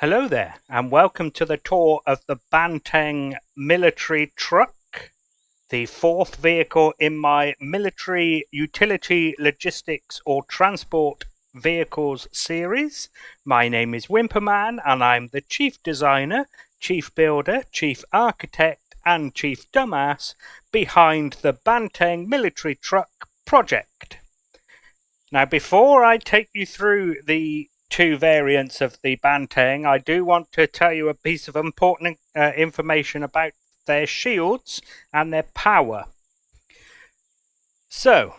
Hello there, and welcome to the tour of the Banteng military truck, the fourth vehicle in my military utility logistics or transport vehicles series. My name is Wimperman, and I'm the chief designer, chief builder, chief architect, and chief dumbass behind the Banteng military truck project. Now, before I take you through the two variants of the Banteng, I do want to tell you a piece of important information about their shields and their power. So,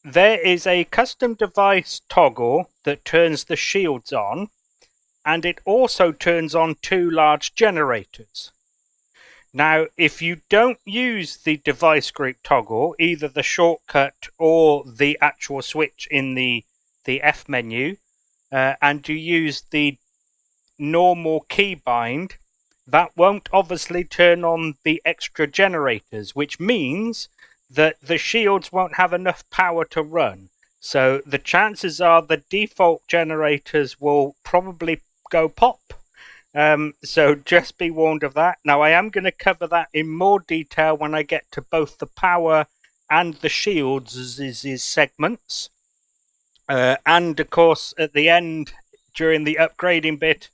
there is a custom device toggle that turns the shields on, and it also turns on two large generators. Now, if you don't use the device group toggle, either the shortcut or the actual switch in the F menu, and you use the normal keybind, that won't obviously turn on the extra generators, which means that the shields won't have enough power to run. So the chances are the default generators will probably go pop. So just be warned of that. Now, I am going to cover that in more detail when I get to both the power and the shields segments. And of course, at the end, during the upgrading bit,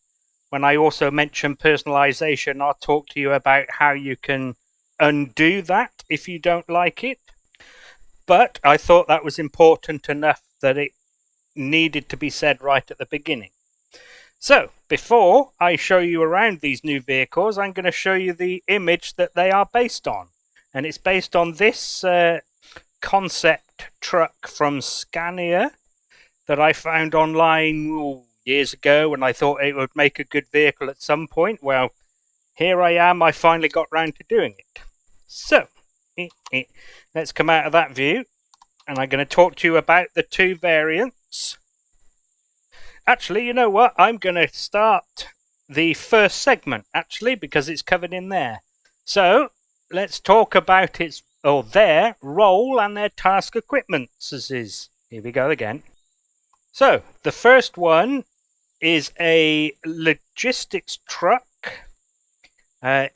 when I also mention personalization, I'll talk to you about how you can undo that if you don't like it. But I thought that was important enough that it needed to be said right at the beginning. So, before I show you around these new vehicles, I'm going to show you the image that they are based on. And it's based on this concept truck from Scania that I found online years ago, and I thought it would make a good vehicle at some point. Well, here I am. I finally got round to doing it. So, let's come out of that view, and I'm going to talk to you about the two variants. Actually, you know what? I'm going to start the first segment, actually, because it's covered in there. So, let's talk about their role and their task equipment. Here we go again. So, the first one is a logistics truck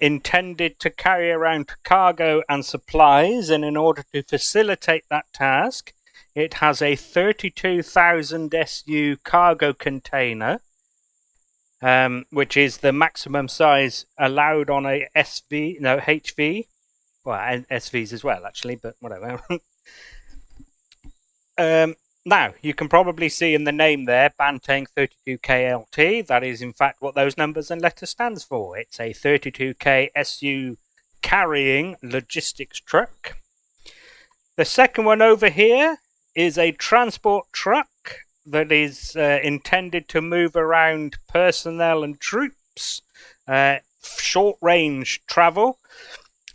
intended to carry around cargo and supplies, and in order to facilitate that task, it has a 32,000 SU cargo container, which is the maximum size allowed on a HV. Well, and SVs as well, actually, but whatever. Now, you can probably see in the name there, Banteng 32K LT. That is, in fact, what those numbers and letters stands for. It's a 32K SU carrying logistics truck. The second one over here is a transport truck that is intended to move around personnel and troops, short-range travel.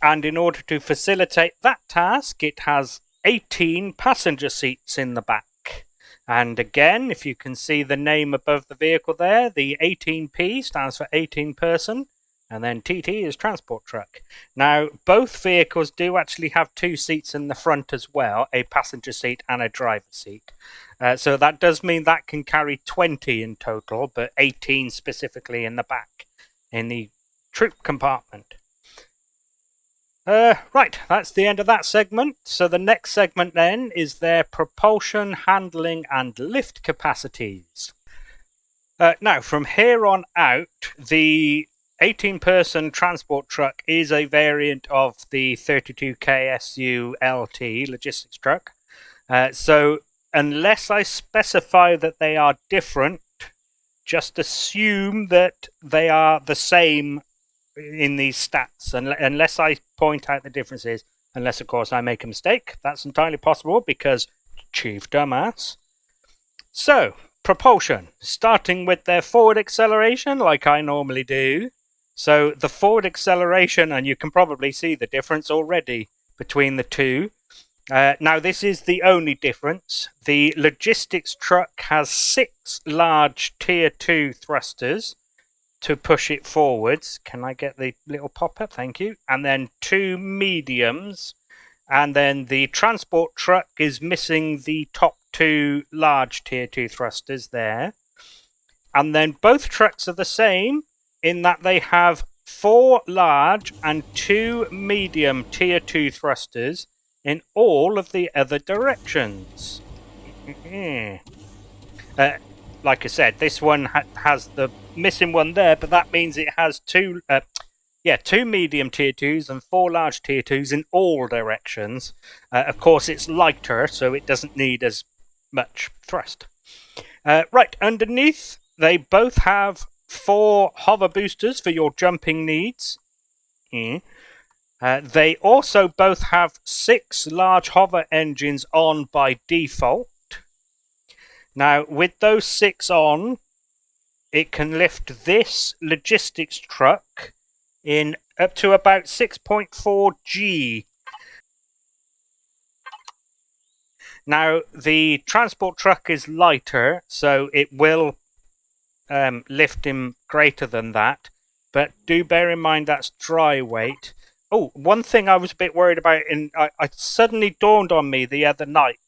And in order to facilitate that task, it has 18 passenger seats in the back. And again, if you can see the name above the vehicle there, the 18P stands for 18 person, and then TT is transport truck. Now, both vehicles do actually have two seats in the front as well, a passenger seat and a driver seat. So that does mean that can carry 20 in total, but 18 specifically in the back, in the troop compartment. Right, that's the end of that segment. So the next segment then is their propulsion, handling, and lift capacities. Now, from here on out, the 18-person transport truck is a variant of the 32K SU LT logistics truck. So unless I specify that they are different, just assume that they are the same in these stats, unless I point out the differences, unless, of course, I make a mistake. That's entirely possible because chief dumbass. So, propulsion, starting with their forward acceleration, like I normally do. So, the forward acceleration, and you can probably see the difference already between the two. Now, this is the only difference. The logistics truck has 6 large Tier 2 thrusters to push it forwards. Can I get the little pop-up? Thank you. And then 2 mediums. And then the transport truck is missing the top 2 large Tier 2 thrusters there. And then both trucks are the same in that they have 4 large and 2 medium tier 2 thrusters in all of the other directions. Like I said, this one has the missing one there, but that means it has 2 medium tier 2s and 4 large tier 2s in all directions. Of course, it's lighter, so it doesn't need as much thrust. Right, underneath, they both have 4 hover boosters for your jumping needs. They also both have 6 large hover engines on by default. Now, with those 6 on, it can lift this logistics truck in up to about 6.4 G. Now, the transport truck is lighter, so it will lift him greater than that. But do bear in mind that's dry weight. Oh, one thing I was a bit worried about, I suddenly dawned on me the other night.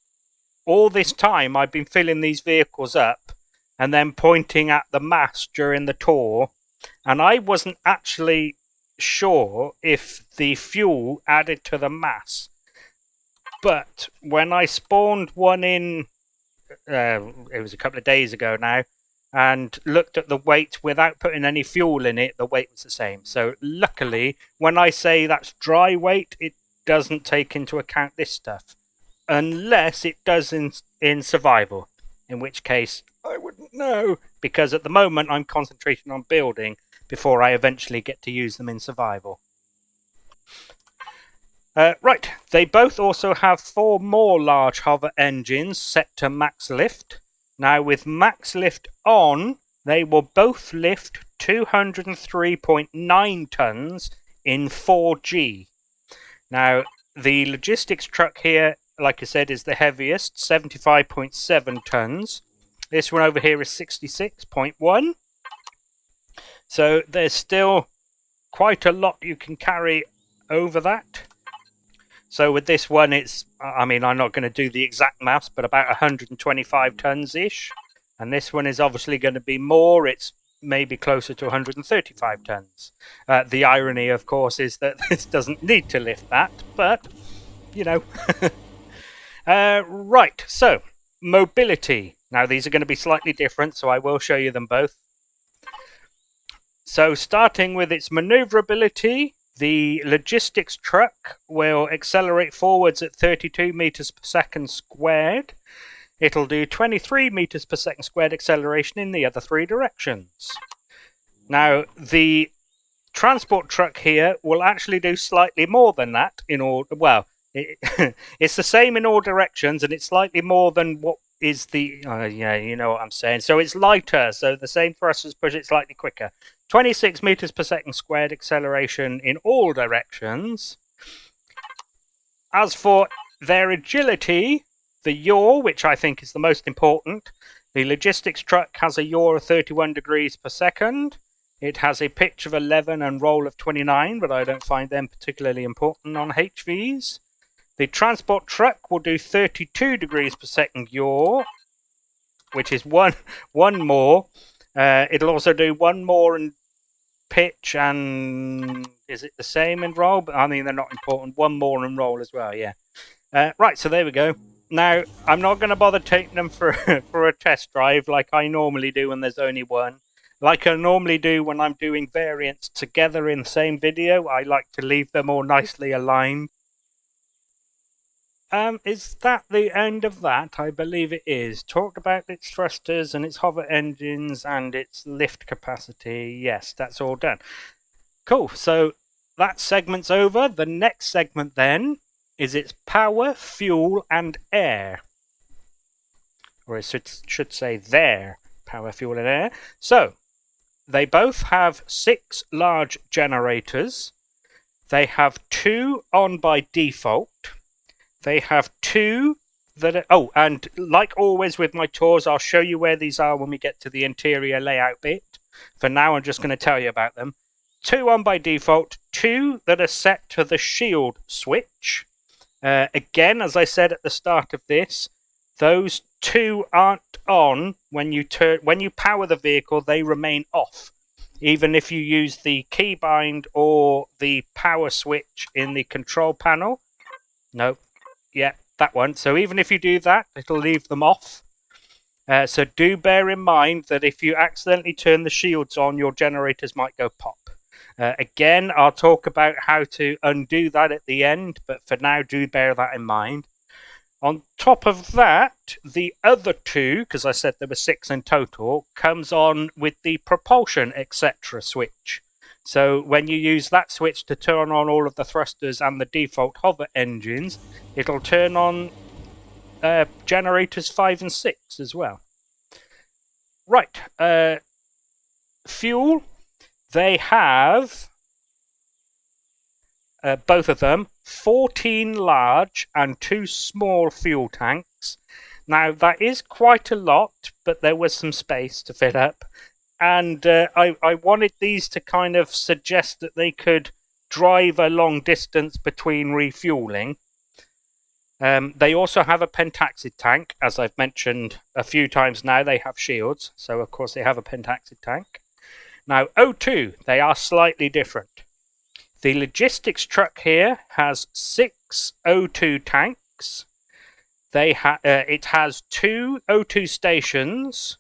All this time, I've been filling these vehicles up and then pointing at the mass during the tour, and I wasn't actually sure if the fuel added to the mass. But when I spawned one in, it was a couple of days ago now, and looked at the weight without putting any fuel in it, the weight was the same. So luckily, when I say that's dry weight, it doesn't take into account this stuff. Unless it does in survival, in which case I wouldn't know, because at the moment I'm concentrating on building before I eventually get to use them in survival. Right, they both also have 4 more large hover engines set to max lift. Now with max lift on, they will both lift 203.9 tons in 4G. Now the logistics truck here, like I said, is the heaviest, 75.7 tons. This one over here is 66.1. So there's still quite a lot you can carry over that. So with this one, it's, I mean, I'm not going to do the exact maths, but about 125 tons-ish. And this one is obviously going to be more. It's maybe closer to 135 tons. The irony, of course, is that this doesn't need to lift that, but, you know. Right, so mobility. Now these are going to be slightly different, so I will show you them both. So starting with its maneuverability, the logistics truck will accelerate forwards at 32 meters per second squared. It'll do 23 meters per second squared acceleration in the other 3 directions. Now the transport truck here will actually do slightly more than that in all, well, it's the same in all directions, and it's slightly more than what is the, yeah, you know what I'm saying. So it's lighter, so the same thrusters push it slightly quicker. 26 meters per second squared acceleration in all directions. As for their agility, the yaw, which I think is the most important, the logistics truck has a yaw of 31 degrees per second. It has a pitch of 11 and roll of 29, but I don't find them particularly important on HVs. The transport truck will do 32 degrees per second yaw, which is one more. It'll also do 1 more in pitch, and is it the same in roll? But I mean, they're not important. 1 more in roll as well, yeah. Right, so there we go. Now, I'm not going to bother taking them for a test drive like I normally do when there's only one. Like I normally do when I'm doing variants together in the same video, I like to leave them all nicely aligned. Is that the end of that? I believe it is. Talked about its thrusters and its hover engines and its lift capacity. Yes, that's all done. Cool, so that segment's over. The next segment then is its power, fuel, and air. Or it should say their power, fuel, and air. So, they both have 6 large generators. They have 2 on by default. They have 2 that are... Oh, and like always with my tours, I'll show you where these are when we get to the interior layout bit. For now, I'm just going to tell you about them. 2 on by default, 2 that are set to the shield switch. Again, as I said at the start of this, those two aren't on when you power the vehicle. They remain off, even if you use the keybind or the power switch in the control panel. No, yeah, that one. So even if you do that, it'll leave them off. So do bear in mind that if you accidentally turn the shields on, your generators might go pop. Again, I'll talk about how to undo that at the end, but for now, do bear that in mind. On top of that, the other two, because I said there were 6 in total, comes on with the propulsion, etc. switch. So when you use that switch to turn on all of the thrusters and the default hover engines, it'll turn on generators 5 and 6 as well. Right, fuel, they have, both of them, 14 large and 2 small fuel tanks. Now, that is quite a lot, but there was some space to fit up. And I wanted these to kind of suggest that they could drive a long distance between refueling. They also have a pentaxid tank. As I've mentioned a few times now, they have shields. So, of course, they have a pentaxid tank. Now, O2, they are slightly different. The logistics truck here has 6 O2 tanks. It has 2 O2 stations,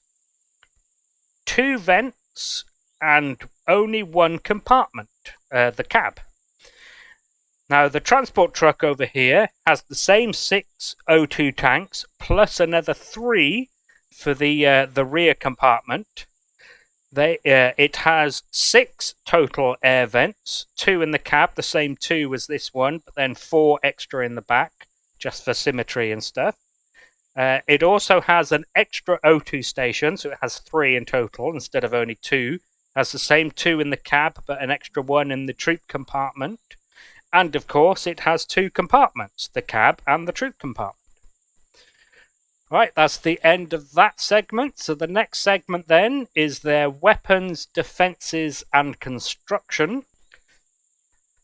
2 vents, and only 1 compartment, the cab. Now, the transport truck over here has the same 6 O2 tanks, plus another 3 for the rear compartment. It has 6 total air vents, 2 in the cab, the same 2 as this one, but then 4 extra in the back, just for symmetry and stuff. It also has an extra O2 station, so it has 3 in total instead of only 2. Has the same 2 in the cab, but an extra 1 in the troop compartment. And of course, it has 2 compartments, the cab and the troop compartment. Right, that's the end of that segment. So the next segment then is their weapons, defenses, and construction.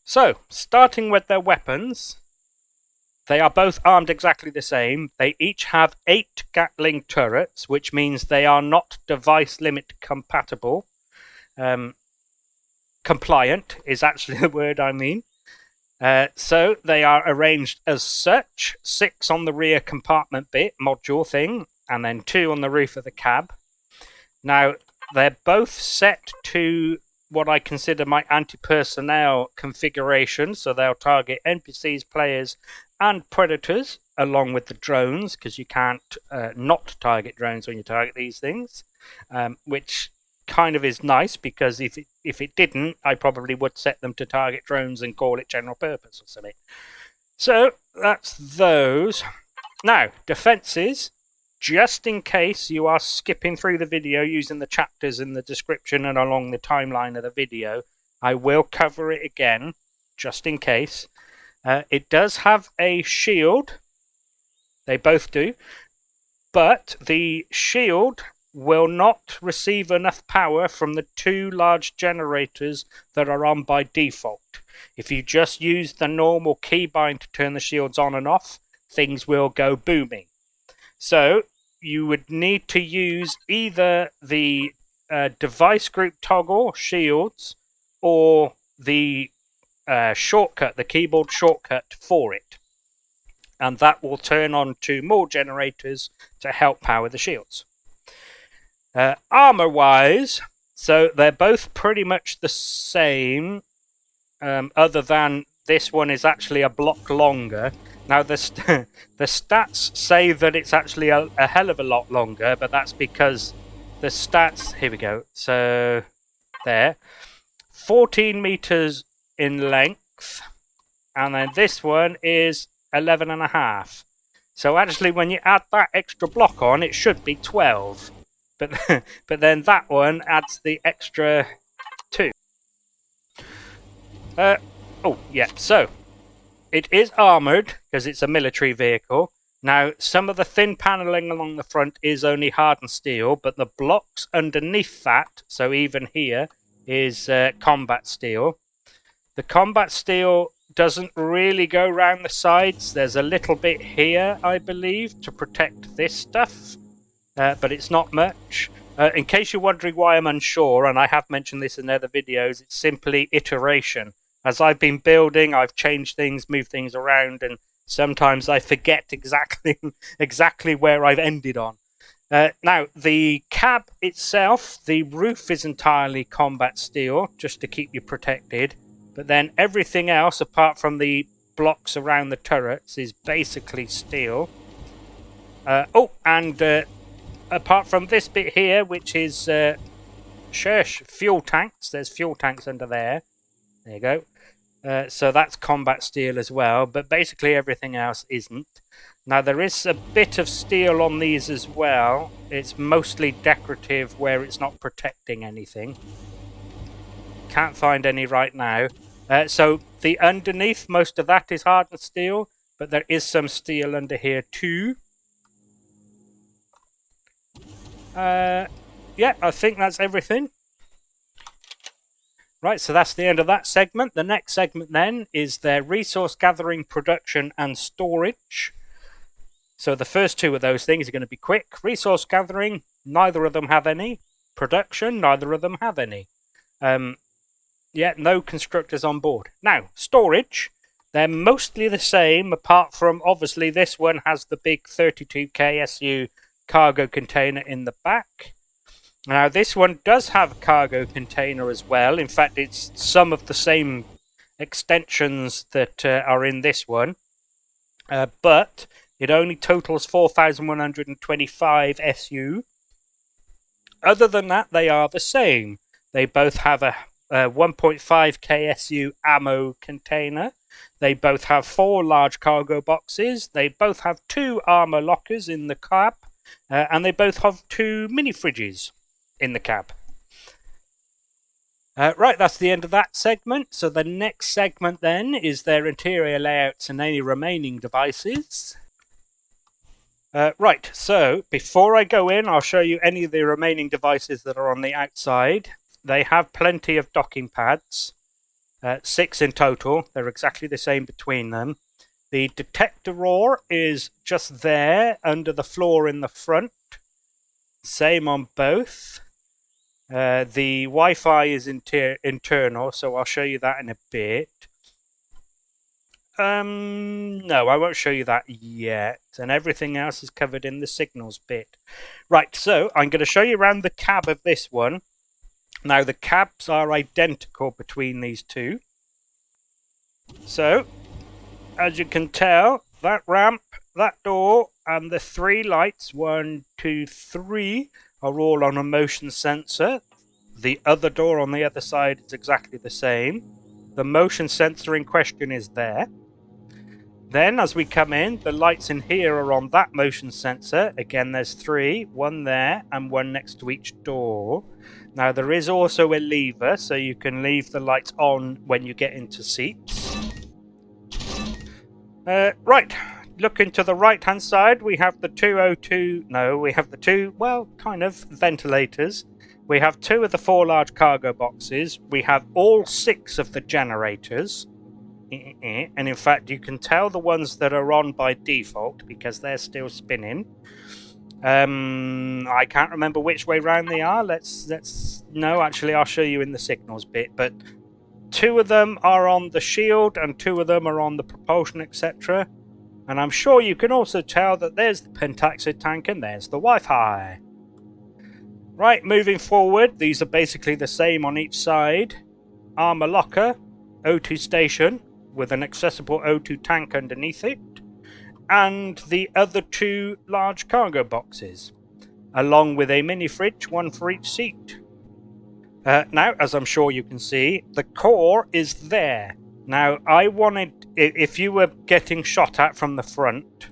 So, starting with their weapons, they are both armed exactly the same. They each have 8 Gatling turrets, which means they are not device limit compatible. Compliant is actually the word I mean. So they are arranged as such, 6 on the rear compartment bit, module thing, and then 2 on the roof of the cab. Now, they're both set to what I consider my anti-personnel configuration, so they'll target NPCs, players, and predators, along with the drones, because you can't not target drones when you target these things, which kind of is nice, because if it didn't, I probably would set them to target drones and call it general purpose or something. So that's those. Now, defenses, just in case you are skipping through the video using the chapters in the description and along the timeline of the video, I will cover it again, just in case. It does have a shield. They both do. But the shield will not receive enough power from the 2 large generators that are on by default. If you just use the normal keybind to turn the shields on and off, things will go booming. So you would need to use either the device group toggle shields or the shortcut, the keyboard shortcut for it. And that will turn on 2 more generators to help power the shields. Armor-wise, so they're both pretty much the same, other than this one is actually a block longer. Now, the stats say that it's actually a hell of a lot longer, but that's because the stats... Here we go. So, there. 14 meters in length, and then this one is 11.5. So actually, when you add that extra block on, it should be 12. But then that one adds the extra 2. Oh, yeah, so it is armoured because it's a military vehicle. Now, some of the thin panelling along the front is only hardened steel, but the blocks underneath that, so even here, is combat steel. The combat steel doesn't really go round the sides. There's a little bit here, I believe, to protect this stuff, but it's not much. In case you're wondering why I'm unsure, and I have mentioned this in other videos, it's simply iteration. As I've been building, I've changed things, moved things around, and sometimes I forget exactly where I've ended on. Now, the cab itself, the roof is entirely combat steel, just to keep you protected. But then everything else, apart from the blocks around the turrets, is basically steel. Apart from this bit here, which is fuel tanks. There's fuel tanks under there. There you go. So that's combat steel as well, but basically everything else isn't. Now there is a bit of steel on these as well. It's mostly decorative where it's not protecting anything. Can't find any right now. So the underneath, most of that is hardened steel, but there is some steel under here too. Yeah, I think that's everything. Right, so that's the end of that segment. The next segment then is their resource gathering, production, and storage. So the first two of those things are going to be quick. Resource gathering, neither of them have any. Production, neither of them have any. Yeah, no constructors on board. Now, storage, they're mostly the same, apart from, obviously, this one has the big 32K SU cargo container in the back. Now, this one does have a cargo container as well. In fact, it's some of the same extensions that are in this one. But it only totals 4,125 SU. Other than that, they are the same. They both have a 1.5 KSU ammo container. They both have 4 large cargo boxes. They both have 2 armor lockers in the cab. And they both have 2 mini fridges in the cab. Right, that's the end of that segment. So the next segment then is their interior layouts and any remaining devices. Right, so before I go in, I'll show you any of the remaining devices that are on the outside. They have plenty of docking pads, 6 in total. They're exactly the same between them. The detector roar is just there under the floor in the front. Same on both. The Wi-Fi is internal, so I'll show you that in a bit. No, I won't show you that yet. And everything else is covered in the signals bit. Right, so I'm going to show you around the cab of this one. Now, the cabs are identical between these two. So, as you can tell, that ramp, that door, and the 3 lights, 1, 2, 3, are all on a motion sensor. The other door on the other side is exactly the same. The motion sensor in question is there. Then, as we come in, the lights in here are on that motion sensor. Again, there's 3, 1 there, and 1 next to each door. Now, there is also a lever, so you can leave the lights on when you get into seats. Right, looking to the right-hand side, we have the 2, well, kind of, ventilators. We have 2 of the 4 large cargo boxes. We have all 6 of the generators. And in fact, you can tell the ones that are on by default because they're still spinning. I can't remember which way round they are. No, actually, I'll show you in the signals bit. But 2 of them are on the shield and 2 of them are on the propulsion, etc. And I'm sure you can also tell that there's the pentaxid tank and there's the Wi-Fi. Right, moving forward, these are basically the same on each side. Armor locker, O2 station with an accessible O2 tank underneath it, and the other 2 large cargo boxes, along with a mini fridge, 1 for each seat. Now, as I'm sure you can see, the core is there. Now, I wanted, if you were getting shot at from the front,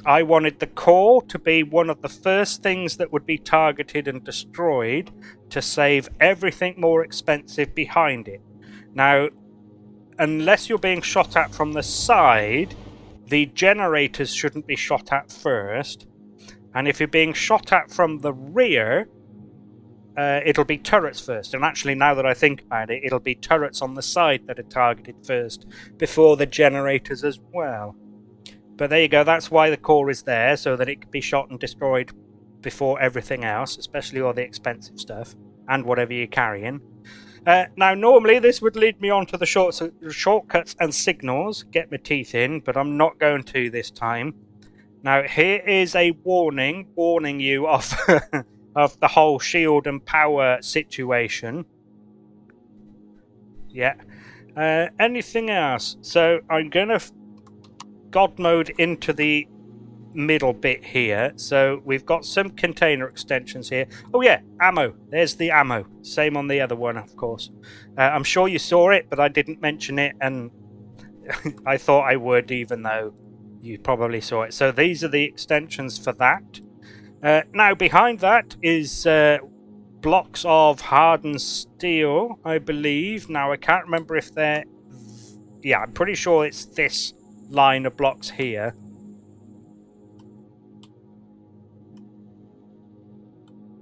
I wanted the core to be one of the first things that would be targeted and destroyed to save everything more expensive behind it. Now, unless you're being shot at from the side, the generators shouldn't be shot at first. And if you're being shot at from the rear, it'll be turrets first. And actually, now that I think about it, it'll be turrets on the side that are targeted first, before the generators as well. But there you go, that's why the core is there, so that it can be shot and destroyed before everything else, especially all the expensive stuff, and whatever you're carrying. Now, normally this would lead me on to the shortcuts and signals, get my teeth in, but I'm not going to this time. Now, here is a warning you of, of the whole shield and power situation. Yeah. Anything else? So, I'm going to God mode into the middle bit here. So we've got some container extensions here. Oh yeah, ammo. There's the ammo. Same on the other one, of course. I'm sure you saw it, but I didn't mention it, and I thought I would, even though you probably saw it. So these are the extensions for that. Now behind that is blocks of hardened steel, I believe. Now I can't remember if they're... Yeah, I'm pretty sure it's this line of blocks here.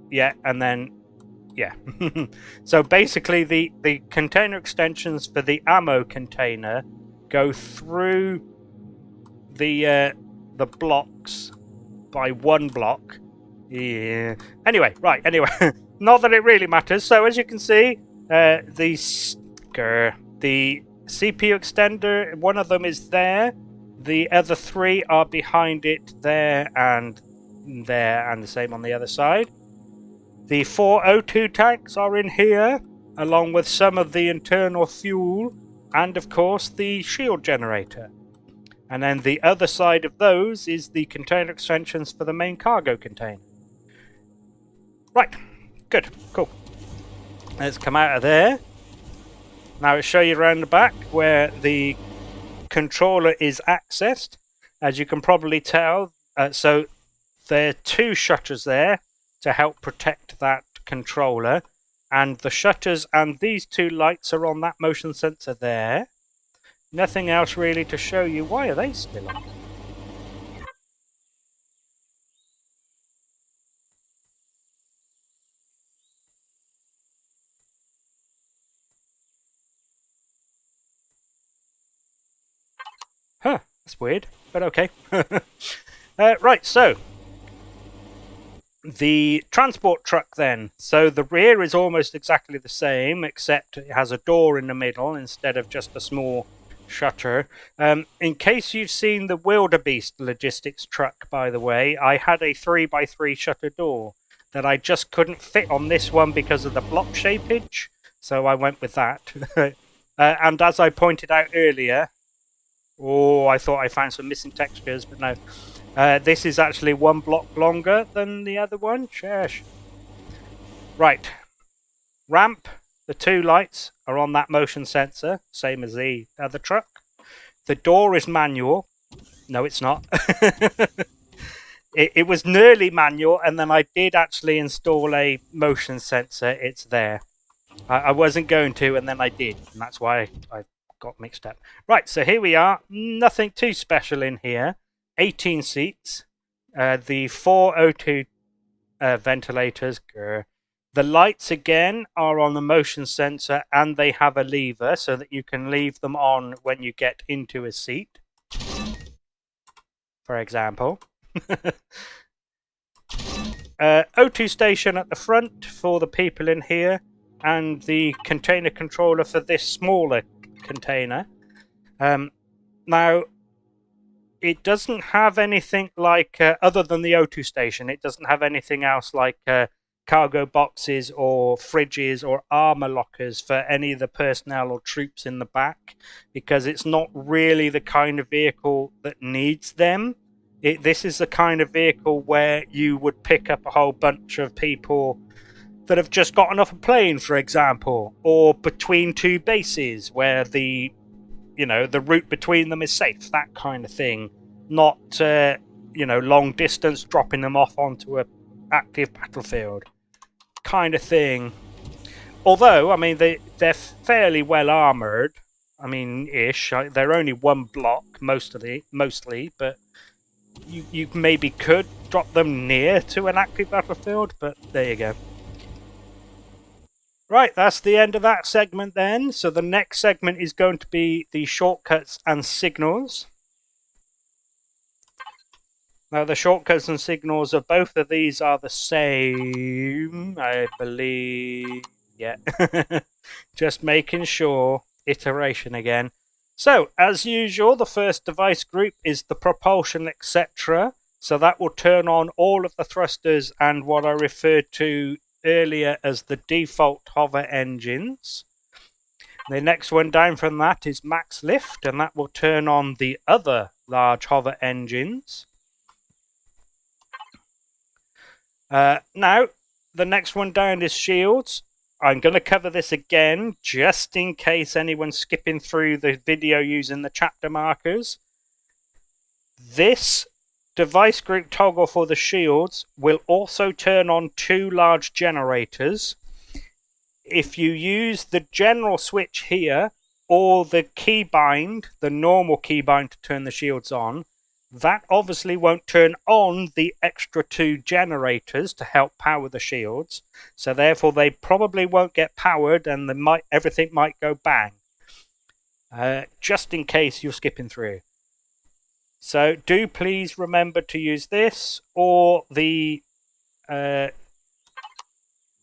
Yeah, and then, yeah. So basically the container extensions for the ammo container go through the blocks by one block. Yeah. Anyway, not that it really matters. So as you can see, the CPU extender, one of them is there. The other three are behind it, there, and the same on the other side. The 4 O2 tanks are in here, along with some of the internal fuel, and of course the shield generator. And then the other side of those is the container extensions for the main cargo container. Right, good, cool. Let's come out of there. Now I'll show you around the back where the controller is accessed. As you can probably tell, so there are two shutters there to help protect that controller, and the shutters and these two lights are on that motion sensor there. Nothing else really to show you. Why are they still on? Huh, that's weird, but okay. Right, so the transport truck then. So the rear is almost exactly the same, except it has a door in the middle instead of just a small shutter. In case you've seen the Wildebeest logistics truck, by the way, I had a 3x3 shutter door that I just couldn't fit on this one because of the block shapage, so I went with that. And as I pointed out earlier, I thought I found some missing textures, but no. This is actually one block longer than the other one. Sheesh. Right. Ramp. The two lights are on that motion sensor, same as the other truck. The door is manual. No, it's not. It was nearly manual, and then I did actually install a motion sensor. It's there. I wasn't going to, and then I did, and that's why I got mixed up. Right, so here we are. Nothing too special in here. 18 seats. The 4 O2 ventilators. The lights again are on the motion sensor, and they have a lever so that you can leave them on when you get into a seat, for example. O2 station at the front for the people in here, and the container controller for this smaller container. Now, it doesn't have anything like, other than the O2 station, it doesn't have anything else like cargo boxes or fridges or armor lockers for any of the personnel or troops in the back, because it's not really the kind of vehicle that needs them. This is the kind of vehicle where you would pick up a whole bunch of people that have just gotten off a plane, for example, or between two bases where the route between them is safe, that kind of thing. Not, long distance, dropping them off onto a active battlefield kind of thing. Although, I mean, they're fairly well armoured. I mean, ish. They're only one block, mostly, but you maybe could drop them near to an active battlefield, but there you go. Right, that's the end of that segment then. So the next segment is going to be the shortcuts and signals. Now the shortcuts and signals of both of these are the same, I believe. Yeah, just making sure. Iteration again. So as usual, the first device group is the propulsion, etc. So that will turn on all of the thrusters and what I referred to earlier as the default hover engines. The next one down from that is max lift, and that will turn on the other large hover engines. Now, the next one down is shields. I'm going to cover this again, just in case anyone's skipping through the video using the chapter markers. This device group toggle for the shields will also turn on two large generators. If you use the general switch here, or the keybind, the normal keybind to turn the shields on, that obviously won't turn on the extra two generators to help power the shields. So therefore they probably won't get powered and everything might go bang. Just in case you're skipping through. So do please remember to use this or the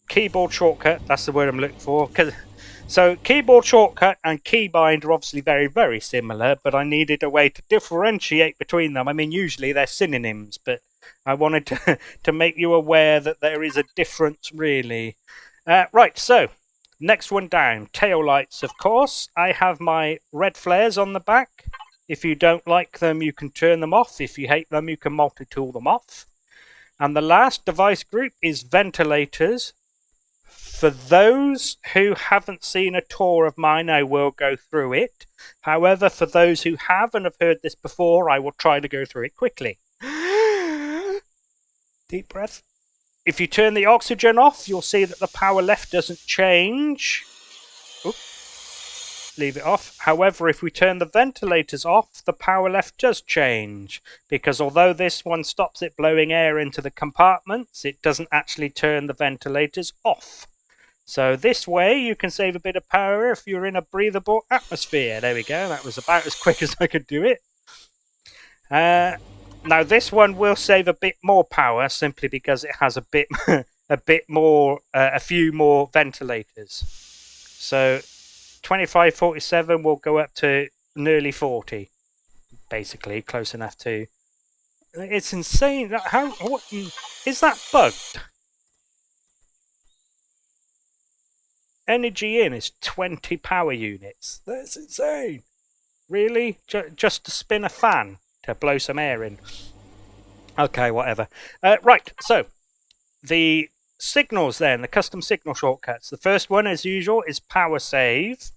keyboard shortcut. That's the word I'm looking for. So keyboard shortcut and keybind are obviously very, very similar, but I needed a way to differentiate between them. I mean, usually they're synonyms, but I wanted to make you aware that there is a difference, really. Right, so next one down, tail lights, of course. I have my red flares on the back. If you don't like them, you can turn them off. If you hate them, you can multi-tool them off. And the last device group is ventilators. For those who haven't seen a tour of mine, I will go through it. However, for those who have and have heard this before, I will try to go through it quickly. Deep breath. If you turn the oxygen off, you'll see that the power left doesn't change. Oops. Leave it off. However, if we turn the ventilators off, the power left does change. Because although this one stops it blowing air into the compartments, it doesn't actually turn the ventilators off. So this way you can save a bit of power if you're in a breathable atmosphere. There we go. That was about as quick as I could do it. Now this one will save a bit more power simply because it has a few more ventilators. So 2547 will go up to nearly 40, basically close enough to. It's insane. What is that bugged? Energy in is 20 power units. That's insane. Really? Just to spin a fan to blow some air in. Okay, whatever. Right, so the signals then, the custom signal shortcuts. The first one, as usual, is power save.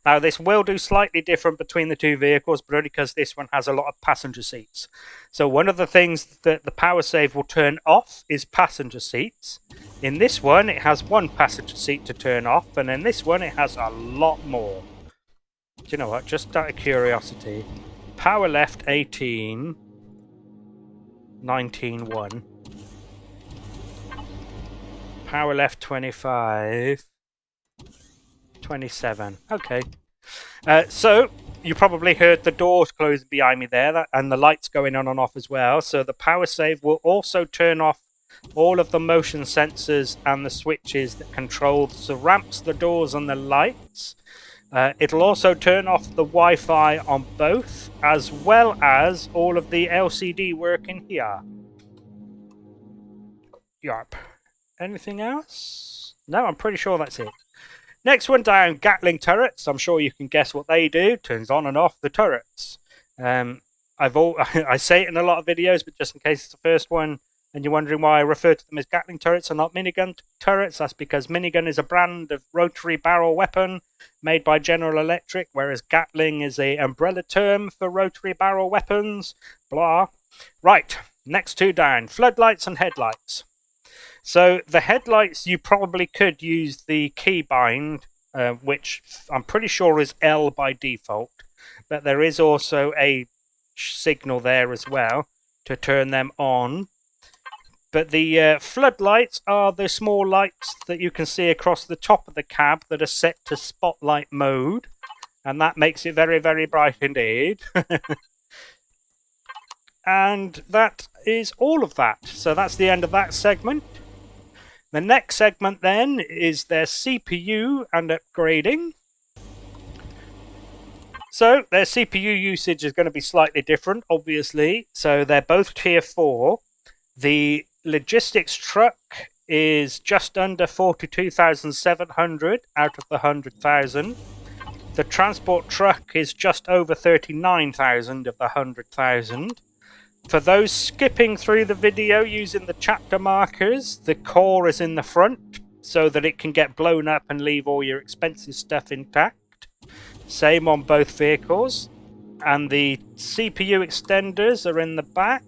Now, this will do slightly different between the two vehicles, but only because this one has a lot of passenger seats. So one of the things that the power save will turn off is passenger seats. In this one, it has one passenger seat to turn off, and in this one, it has a lot more. Do you know what? Just out of curiosity, power left 18, 19, 1. Power left 25, 27. Okay. So you probably heard the doors close behind me there, and the lights going on and off as well. So the power save will also turn off all of the motion sensors and the switches that control the ramps, the doors, and the lights. It'll also turn off the Wi-Fi on both, as well as all of the LCD working here. Yarp. Anything else? No, I'm pretty sure that's it. Next one down, Gatling turrets. I'm sure you can guess what they do. Turns on and off the turrets. I say it in a lot of videos, but just in case it's the first one and you're wondering why I refer to them as Gatling turrets and not minigun turrets, that's because minigun is a brand of rotary barrel weapon made by General Electric, whereas Gatling is an umbrella term for rotary barrel weapons. Blah. Right, next two down, floodlights and headlights. So the headlights, you probably could use the keybind, which I'm pretty sure is L by default, but there is also a signal there as well to turn them on. But the floodlights are the small lights that you can see across the top of the cab that are set to spotlight mode. And that makes it very, very bright indeed. And that is all of that. So that's the end of that segment. The next segment then is their CPU and upgrading. So their CPU usage is going to be slightly different, obviously. So they're both tier 4. The logistics truck is just under 42,700 out of the 100,000. The transport truck is just over 39,000 of the 100,000. For those skipping through the video using the chapter markers, the core is in the front so that it can get blown up and leave all your expensive stuff intact. Same on both vehicles. And the CPU extenders are in the back.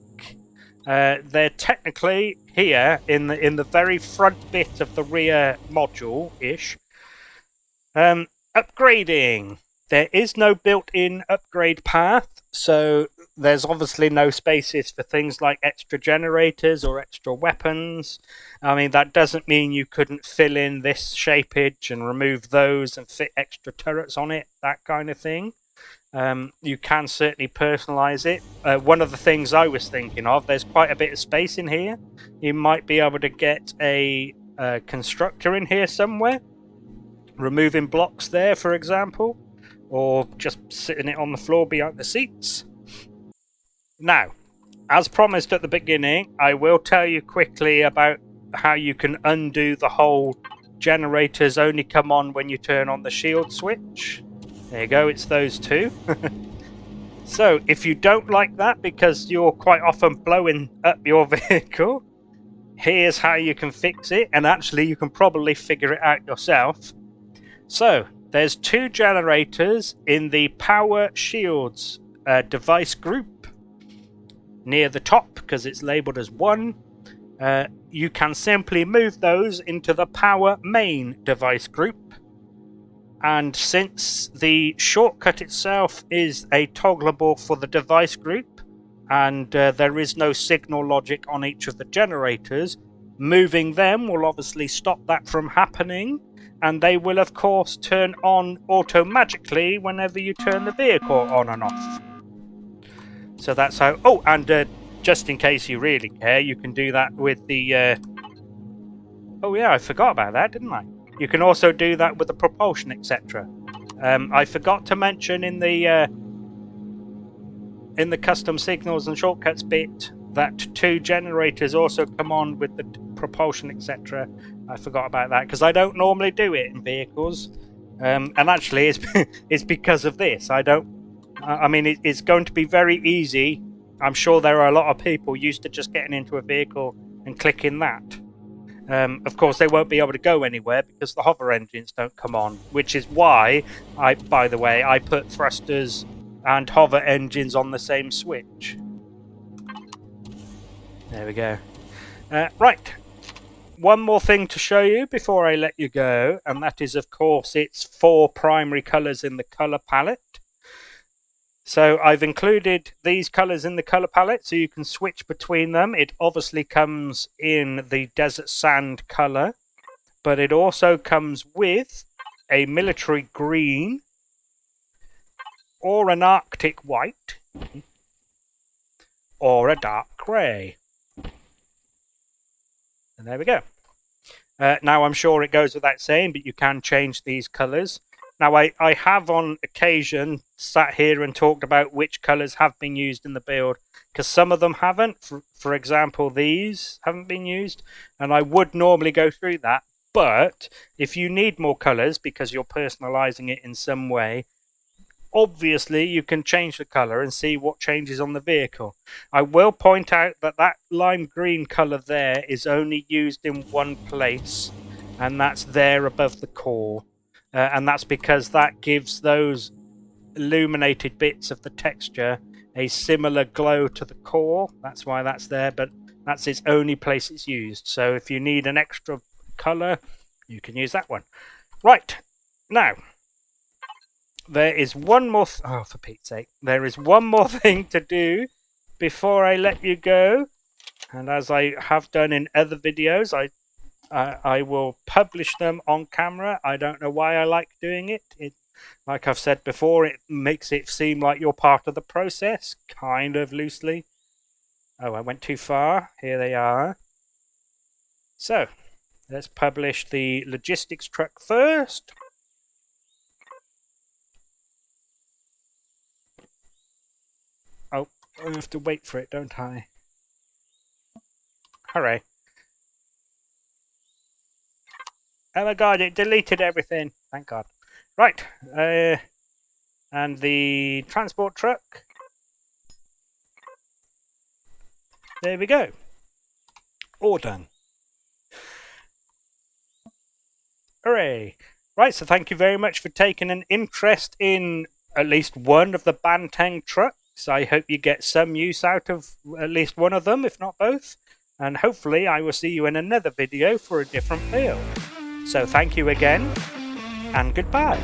They're technically here in the very front bit of the rear module-ish. Upgrading. There is no built-in upgrade path, so there's obviously no spaces for things like extra generators or extra weapons. I mean, that doesn't mean you couldn't fill in this shapeage and remove those and fit extra turrets on it, that kind of thing. You can certainly personalize it. One of the things I was thinking of, there's quite a bit of space in here. You might be able to get a constructor in here somewhere, removing blocks there, for example, or just sitting it on the floor behind the seats. Now, as promised at the beginning, I will tell you quickly about how you can undo the whole generators only come on when you turn on the shield switch. There you go, it's those two. So, if you don't like that because you're quite often blowing up your vehicle, here's how you can fix it, and actually you can probably figure it out yourself. So, there's 2 generators in the power shields device group near the top because it's labeled as 1. You can simply move those into the power main device group. And since the shortcut itself is a toggleable for the device group, and there is no signal logic on each of the generators, moving them will obviously stop that from happening, and they will of course turn on auto-magically whenever you turn the vehicle on and off. So that's how... Oh, and just in case you really care, you can do that with the... Oh yeah, I forgot about that, didn't I? You can also do that with the propulsion, etc. I forgot to mention in the custom signals and shortcuts bit that 2 generators also come on with the propulsion, etc. I forgot about that because I don't normally do it in vehicles, and actually it's because of this. I mean, it's going to be very easy. I'm sure there are a lot of people used to just getting into a vehicle and clicking that. Of course, they won't be able to go anywhere because the hover engines don't come on, which is why, by the way, I put thrusters and hover engines on the same switch. There we go. Right. One more thing to show you before I let you go, and that is, of course, it's 4 primary colours in the colour palette. So I've included these colours in the colour palette so you can switch between them. It obviously comes in the desert sand colour, but it also comes with a military green or an arctic white or a dark grey. And there we go. Now I'm sure it goes without saying, but you can change these colours. Now, I have on occasion sat here and talked about which colours have been used in the build, because some of them haven't. For example, these haven't been used, and I would normally go through that. But if you need more colours because you're personalising it in some way, obviously you can change the colour and see what changes on the vehicle. I will point out that that lime green colour there is only used in one place, and that's there above the core. And that's because that gives those illuminated bits of the texture a similar glow to the core. That's why that's there, but that's its only place it's used. So if you need an extra colour, you can use that one. Right, now, there is one more... Oh, for Pete's sake. There is one more thing to do before I let you go. And as I have done in other videos, I will publish them on camera. I don't know why I like doing it. Like I've said before, it makes it seem like you're part of the process, kind of loosely. Oh, I went too far. Here they are. So, let's publish the logistics truck first. Oh, I have to wait for it, don't I? Hooray. Oh my god, it deleted everything. Thank god. Right. And the transport truck. There we go. All done. Hooray. Right, so thank you very much for taking an interest in at least one of the Banteng trucks. I hope you get some use out of at least one of them, if not both. And hopefully I will see you in another video for a different build. So thank you again, and goodbye.